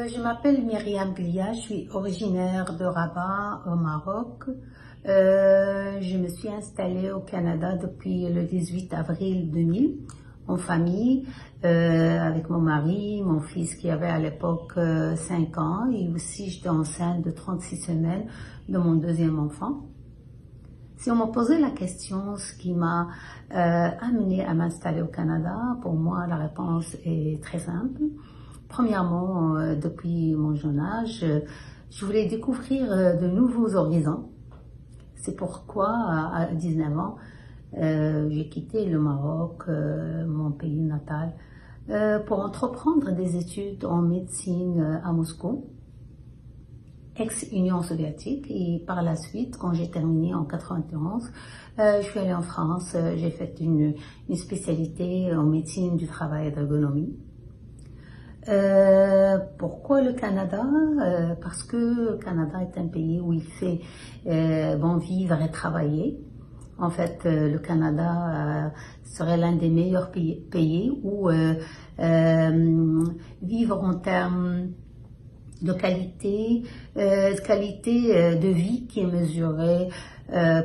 Je m'appelle Myriam Glia, je suis originaire de Rabat au Maroc. Je me suis installée au Canada depuis le 18 avril 2000 en famille avec mon mari, mon fils qui avait à l'époque 5 ans et aussi j'étais enceinte de 36 semaines de mon deuxième enfant. Si on m'a posé la question, ce qui m'a amenée à m'installer au Canada, pour moi la réponse est très simple. Premièrement, depuis mon jeune âge, je voulais découvrir de nouveaux horizons. C'est pourquoi, à 19 ans, j'ai quitté le Maroc, mon pays natal, pour entreprendre des études en médecine à Moscou, ex-Union soviétique. Et par la suite, quand j'ai terminé en 91, je suis allée en France, j'ai fait une spécialité en médecine du travail et d'ergonomie. Pourquoi le Canada? Parce que le Canada est un pays où il fait bon vivre et travailler. En fait, le Canada serait l'un des meilleurs pays où vivre en termes de qualité de vie qui est mesurée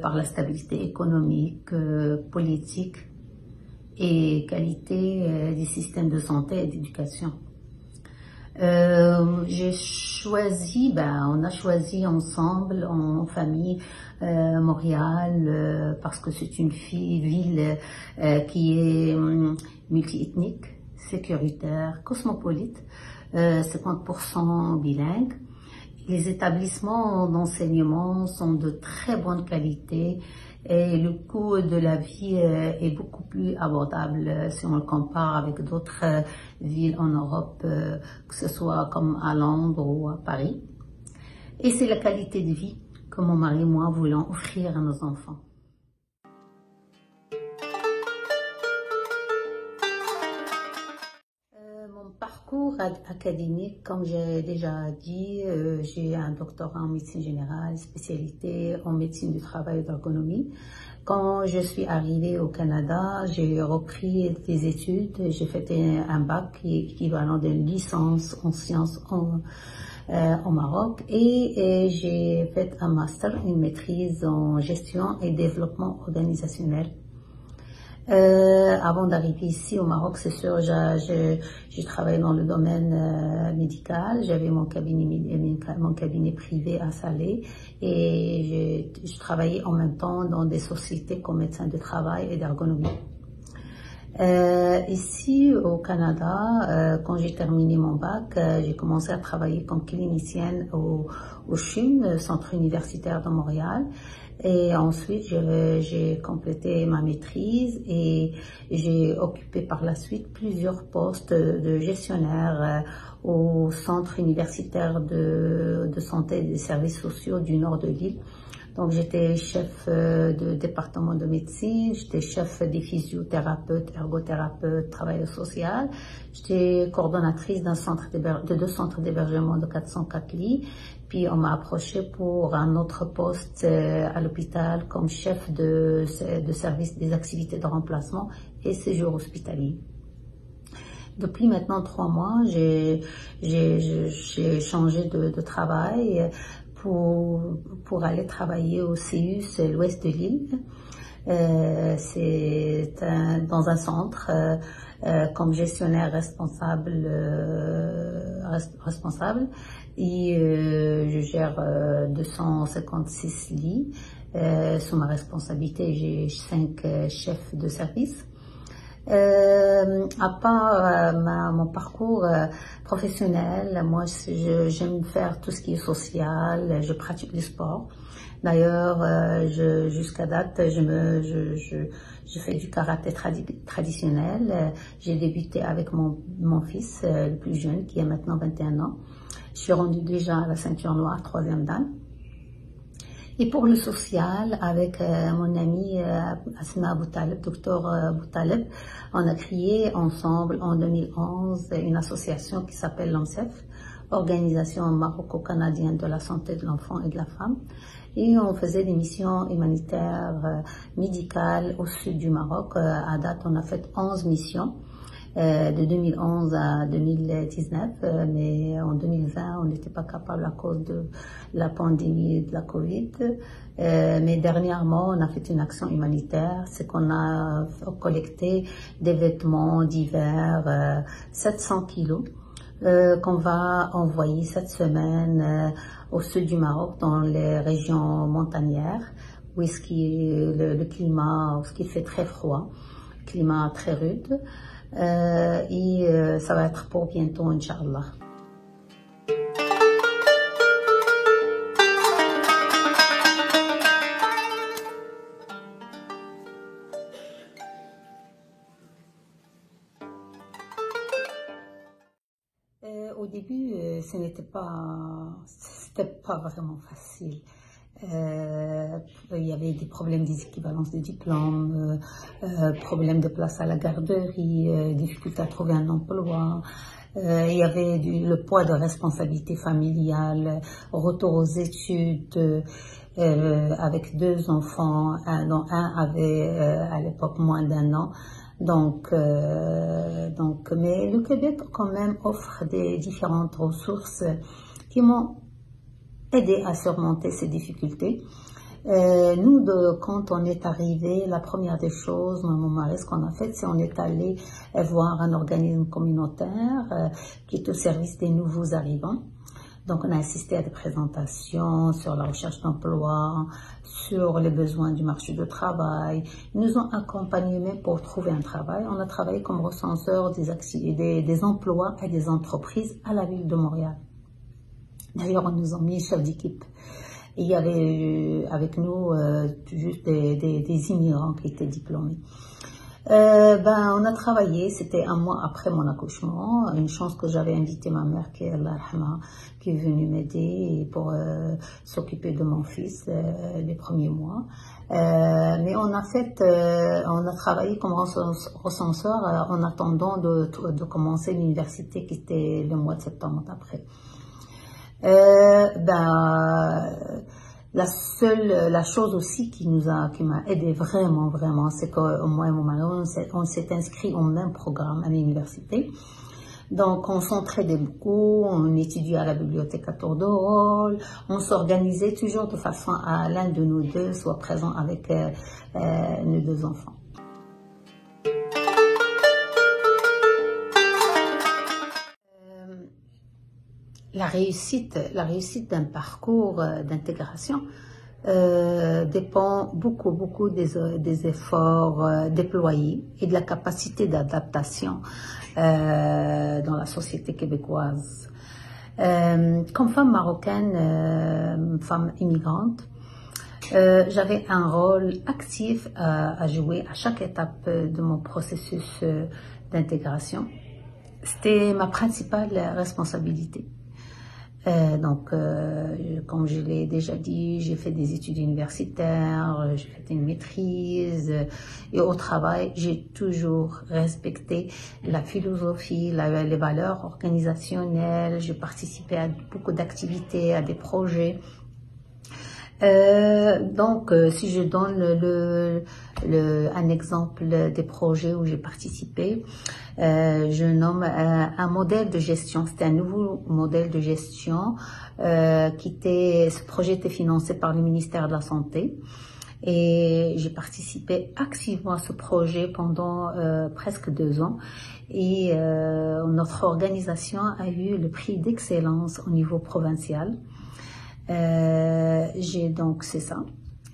par la stabilité économique, politique et qualité des systèmes de santé et d'éducation. J'ai choisi, on a choisi ensemble, en famille, Montréal, parce que c'est une ville qui est multiethnique, sécuritaire, cosmopolite, 50% bilingue. Les établissements d'enseignement sont de très bonne qualité et le coût de la vie est beaucoup plus abordable si on le compare avec d'autres villes en Europe, que ce soit comme à Londres ou à Paris. Et c'est la qualité de vie que mon mari et moi voulons offrir à nos enfants. Mon parcours académique, comme j'ai déjà dit, j'ai un doctorat en médecine générale, spécialité en médecine du travail et d'ergonomie. Quand je suis arrivée au Canada, j'ai repris des études, j'ai fait un bac qui est équivalent d'une licence en sciences au Maroc et j'ai fait un master, une maîtrise en gestion et développement organisationnel. Avant d'arriver ici au Maroc, c'est sûr, j'ai travaillé dans le domaine médical. J'avais mon cabinet privé à Salé et je travaillais en même temps dans des sociétés comme médecin de travail et d'ergonomie. Ici au Canada, quand j'ai terminé mon bac, j'ai commencé à travailler comme clinicienne au CHUM, Centre universitaire de Montréal. Et ensuite, j'ai complété ma maîtrise et j'ai occupé par la suite plusieurs postes de gestionnaire au Centre universitaire de santé et des services sociaux du nord de l'île. Donc, j'étais chef de département de médecine, j'étais chef des physiothérapeutes, ergothérapeutes, travailleur social. J'étais coordonnatrice de 2 centres d'hébergement de 404 lits. Puis, on m'a approché pour un autre poste à l'hôpital comme chef de service des activités de remplacement et séjour hospitalier. Depuis maintenant 3 mois, j'ai changé de travail pour aller travailler au CEUS, l'ouest de l'île. C'est dans un centre comme gestionnaire responsable et je gère 256 lits. Sous ma responsabilité, j'ai 5 chefs de service. À part mon parcours professionnel, moi j'aime faire tout ce qui est social, je pratique du sport. D'ailleurs, jusqu'à date, je fais du karaté traditionnel. J'ai débuté avec mon fils, le plus jeune, qui a maintenant 21 ans. Je suis rendue déjà à la ceinture noire, 3e dan. Et pour le social, avec mon ami Asma Boutaleb, docteur Boutaleb, on a créé ensemble en 2011 une association qui s'appelle l'OMSEF, Organisation maroco-canadienne de la santé de l'enfant et de la femme. Et on faisait des missions humanitaires médicales au sud du Maroc. À date, on a fait 11 missions. de 2011 à 2019, mais en 2020, on n'était pas capable à cause de la pandémie de la Covid. Mais dernièrement, on a fait une action humanitaire, c'est qu'on a collecté des vêtements d'hiver, 700 kilos. Qu'on va envoyer cette semaine au sud du Maroc, dans les régions montagnères, où le climat, où il fait très froid, climat très rude, et ça va être pour bientôt, Inch'Allah. Au début, c'était pas vraiment facile. Il y avait des problèmes des équivalences de diplômes, problèmes de place à la garderie, difficulté à trouver un emploi. Il y avait le poids de responsabilité familiale, retour aux études, avec 2 enfants, dont un avait à l'époque moins d'1 an. Donc, mais le Québec quand même offre des différentes ressources qui m'ont aidé à surmonter ces difficultés. Nous, quand on est arrivé, la première des choses, moi et mon mari, ce qu'on a fait, c'est on est allé voir un organisme communautaire qui est au service des nouveaux arrivants. Donc, on a assisté à des présentations sur la recherche d'emploi, sur les besoins du marché du travail. Ils nous ont accompagnés même pour trouver un travail. On a travaillé comme recenseur des emplois et des entreprises à la ville de Montréal. D'ailleurs, on nous a mis chef d'équipe. Et il y avait avec nous juste des immigrants qui étaient diplômés. On a travaillé, c'était 1 mois après mon accouchement. Une chance que j'avais invité ma mère, qui est venue m'aider pour s'occuper de mon fils les premiers mois. Mais on a travaillé comme recenseur en attendant de commencer l'université, qui était le mois de septembre après. La chose aussi qui m'a aidé vraiment, c'est que moi et mon mari, on s'est inscrit au même programme à l'université. Donc, on s'entraidait beaucoup, on étudiait à la bibliothèque à tour de rôle, on s'organisait toujours de façon à l'un de nous deux soit présent avec nos 2 enfants. La réussite d'un parcours d'intégration dépend beaucoup des efforts déployés et de la capacité d'adaptation dans la société québécoise. Comme femme marocaine, femme immigrante, j'avais un rôle actif à jouer à chaque étape de mon processus d'intégration. C'était ma principale responsabilité. Comme je l'ai déjà dit, j'ai fait des études universitaires, j'ai fait une maîtrise et au travail, j'ai toujours respecté la philosophie, les valeurs organisationnelles. J'ai participé à beaucoup d'activités, à des projets. Si je donne un exemple des projets où j'ai participé, je nomme un modèle de gestion. C'était un nouveau modèle de gestion ce projet était financé par le ministère de la Santé. Et j'ai participé activement à ce projet pendant presque 2 ans. Et notre organisation a eu le prix d'excellence au niveau provincial. C'est ça.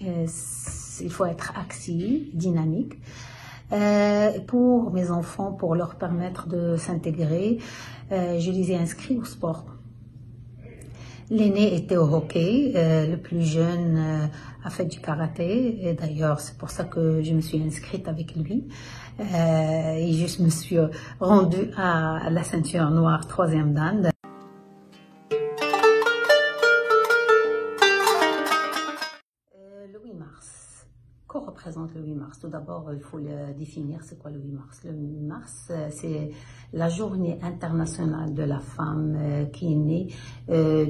Il faut être actif, dynamique. Pour mes enfants, pour leur permettre de s'intégrer, je les ai inscrits au sport. L'aîné était au hockey, le plus jeune a fait du karaté, et d'ailleurs c'est pour ça que je me suis inscrite avec lui. Et je me suis rendue à la ceinture noire 3e dan. Que représente le 8 mars? Tout d'abord, il faut le définir, c'est quoi le 8 mars? Le 8 mars, c'est la journée internationale de la femme qui est née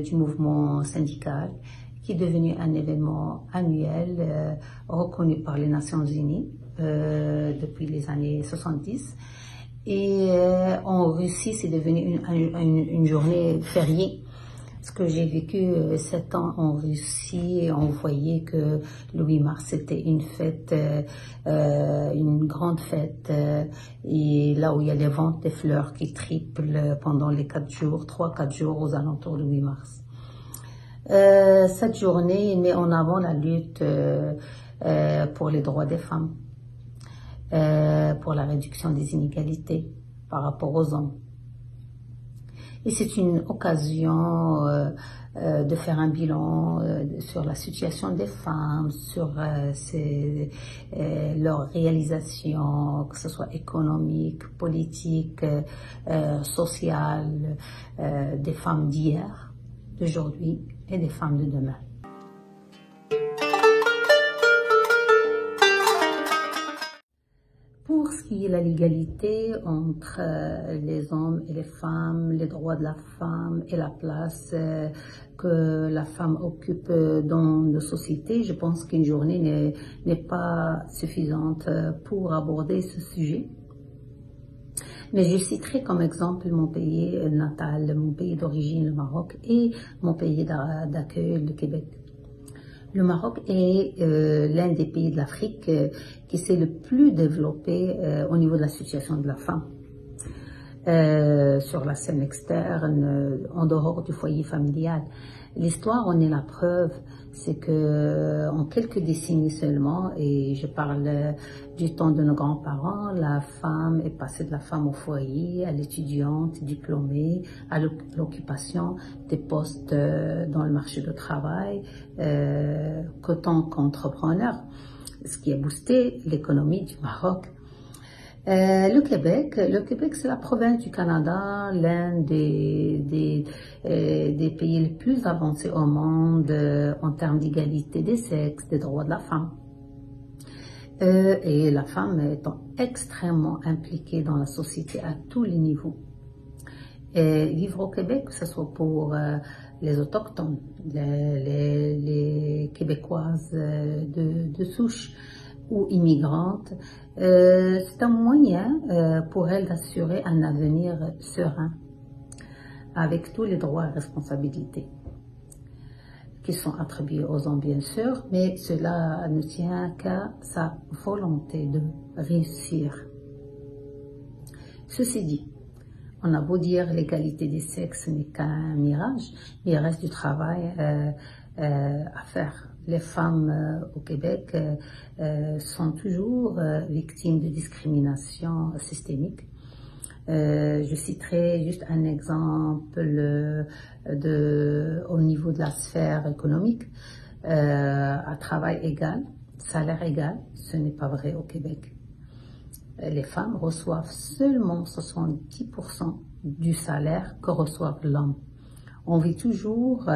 du mouvement syndical, qui est devenu un événement annuel reconnu par les Nations Unies depuis les années 70. Et en Russie, c'est devenu une journée fériée. Parce que j'ai vécu 7 ans en Russie et on voyait que le 8 mars c'était une fête, une grande fête, et là où il y a les ventes des fleurs qui triplent pendant les 4 jours, 3-4 jours aux alentours du 8 mars. Cette journée met en avant la lutte pour les droits des femmes, pour la réduction des inégalités par rapport aux hommes. Et c'est une occasion de faire un bilan sur la situation des femmes, sur leurs réalisations, que ce soit économique, politique, sociale, des femmes d'hier, d'aujourd'hui et des femmes de demain. Pour ce qui est de la l'égalité entre les hommes et les femmes, les droits de la femme et la place que la femme occupe dans nos sociétés, je pense qu'une journée n'est pas suffisante pour aborder ce sujet. Mais je citerai comme exemple mon pays natal, mon pays d'origine, le Maroc, et mon pays d'accueil, le Québec. Le Maroc est l'un des pays de l'Afrique qui s'est le plus développé au niveau de la situation de la femme. Sur la scène externe, en dehors du foyer familial. L'histoire en est la preuve, c'est que en quelques décennies seulement, et je parle du temps de nos grands-parents, la femme est passée de la femme au foyer, à l'étudiante, diplômée, à l'occupation des postes dans le marché du travail, qu'autant qu'entrepreneur, ce qui a boosté l'économie du Maroc. Le Québec, c'est la province du Canada, l'un des pays les plus avancés au monde en termes d'égalité des sexes, des droits de la femme. Et la femme étant extrêmement impliquée dans la société à tous les niveaux. Et vivre au Québec, que ce soit pour les autochtones, les Québécoises de souche, ou immigrantes, c'est un moyen pour elles d'assurer un avenir serein, avec tous les droits et responsabilités qui sont attribués aux hommes bien sûr, mais cela ne tient qu'à sa volonté de réussir. Ceci dit, on a beau dire l'égalité des sexes n'est qu'un mirage, mais il reste du travail à faire. Les femmes au Québec sont toujours victimes de discrimination systémique. Je citerai juste un exemple au niveau de la sphère économique. À travail égal, salaire égal, ce n'est pas vrai au Québec. Les femmes reçoivent seulement 70% du salaire que reçoivent l'homme. On vit toujours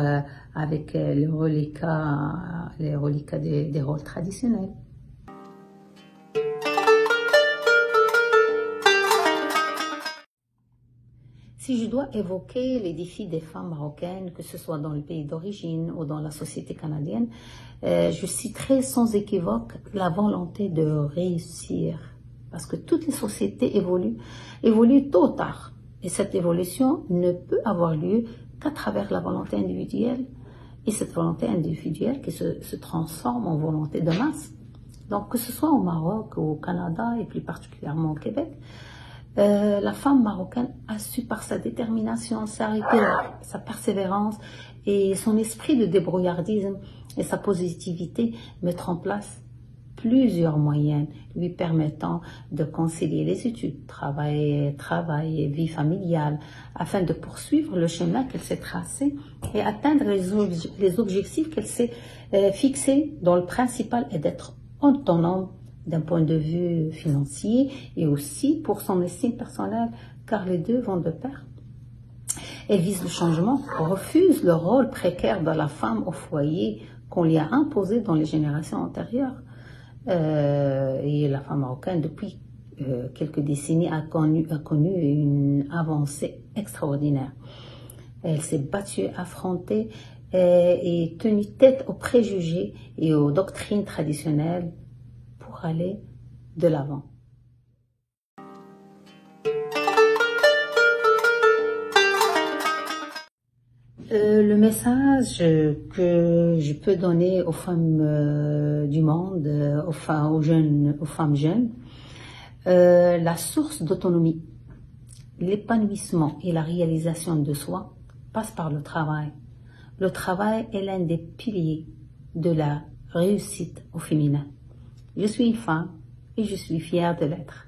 avec les reliquats des rôles traditionnels. Si je dois évoquer les défis des femmes marocaines, que ce soit dans le pays d'origine ou dans la société canadienne, je citerai sans équivoque la volonté de réussir. Parce que toutes les sociétés évoluent tôt ou tard. Et cette évolution ne peut avoir lieu qu'à travers la volonté individuelle, et cette volonté individuelle qui se transforme en volonté de masse. Donc que ce soit au Maroc, au Canada et plus particulièrement au Québec, la femme marocaine a su par sa détermination, sa rigueur, sa persévérance et son esprit de débrouillardisme et sa positivité mettre en place plusieurs moyens lui permettant de concilier les études, travail et vie familiale, afin de poursuivre le chemin qu'elle s'est tracé et atteindre les objectifs qu'elle s'est fixés, dont le principal est d'être autonome d'un point de vue financier et aussi pour son estime personnelle, car les deux vont de pair. Elle vise le changement, refuse le rôle précaire de la femme au foyer qu'on lui a imposé dans les générations antérieures. Et la femme marocaine, depuis quelques décennies, a connu une avancée extraordinaire. Elle s'est battue, affrontée et tenu tête aux préjugés et aux doctrines traditionnelles pour aller de l'avant. message que je peux donner aux femmes du monde, aux femmes jeunes, la source d'autonomie, l'épanouissement et la réalisation de soi passe par le travail. Le travail est l'un des piliers de la réussite au féminin. Je suis une femme et je suis fière de l'être.